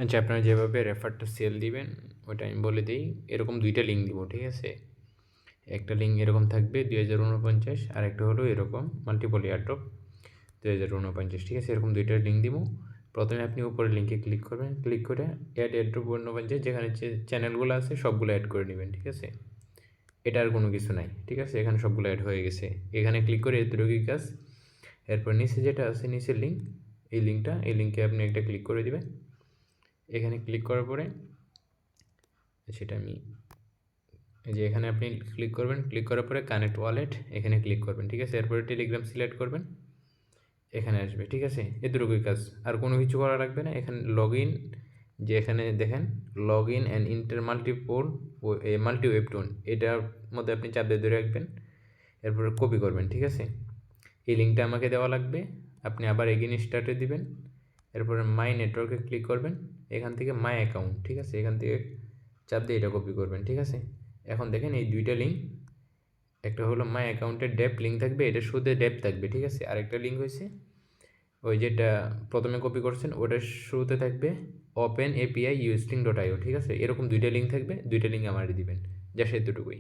আচ্ছা, আপনারা যেভাবে রেফার টু সেল দিবেন ওইটা আমি বলে দিই। এরকম 2টা লিঙ্ক দিব, ঠিক আছে? একটা লিঙ্ক এরকম থাকবে 2049, আর একটা হলো এরকম মাল্টিপল এয়ারড্রপ 2049, ঠিক আছে? এরকম 2টা লিঙ্ক দিব। প্রথমে আপনি উপরের লিঙ্কে ক্লিক করবেন, ক্লিক করে অ্যাড এয়ারড্রপ 49 যেখানে চ্যানেলগুলো আছে সবগুলো অ্যাড করে নেবেন, ঠিক আছে? এটা আর কোনো কিছু নাই, ঠিক আছে? এখানে সবগুলো অ্যাড হয়ে গেছে। এখানে ক্লিক করে এতটুকুই কাজ। এরপর নিচে যেটা আছে, নিচের লিঙ্ক, এই লিঙ্কে আপনি একটা ক্লিক করে দিবেন। এখানে ক্লিক করার পরে সেটা আমি এই যে এখানে আপনি ক্লিক করবেন, ক্লিক করার পরে কানেক্ট ওয়ালেট এখানে ক্লিক করবেন, ঠিক আছে? এরপরে টেলিগ্রাম সিলেক্ট করবেন, এখানে আসবে, ঠিক আছে? এতটুকুই কাজ, আর কোনো কিছু করা লাগবে না। এখানে লগ ইন, যে এখানে দেখেন log in and enter multi Webtoon, এটার মধ্যে আপনি চাপ দিয়ে ধরে রাখবেন, এরপরে কপি করবেন, ঠিক আছে? এই লিঙ্কটা আমাকে দেওয়া লাগবে। আপনি আবার এগেইন স্টার্টে দিবেন, এরপরে মাই নেটওয়ার্কে ক্লিক করবেন, এখান থেকে মাই অ্যাকাউন্ট, ঠিক আছে? এখান থেকে চাপ দিয়ে এটা কপি করবেন, ঠিক আছে? এখন দেখেন এই 2টা লিঙ্ক, একটা হলো মাই অ্যাকাউন্টের ডেপ লিঙ্ক থাকবে, এটা শুধু ডেপ থাকবে, ঠিক আছে? আরেকটা লিঙ্ক হয়েছে ওই যেটা প্রথমে কপি করছেন ওটার শুরুতে থাকবে ওপেন এপিআই ইউস্টিং.io, ঠিক আছে? এরকম 2টা লিঙ্ক থাকবে, 2টা লিঙ্ক আমারই দিবেন, যা এতটুকুই।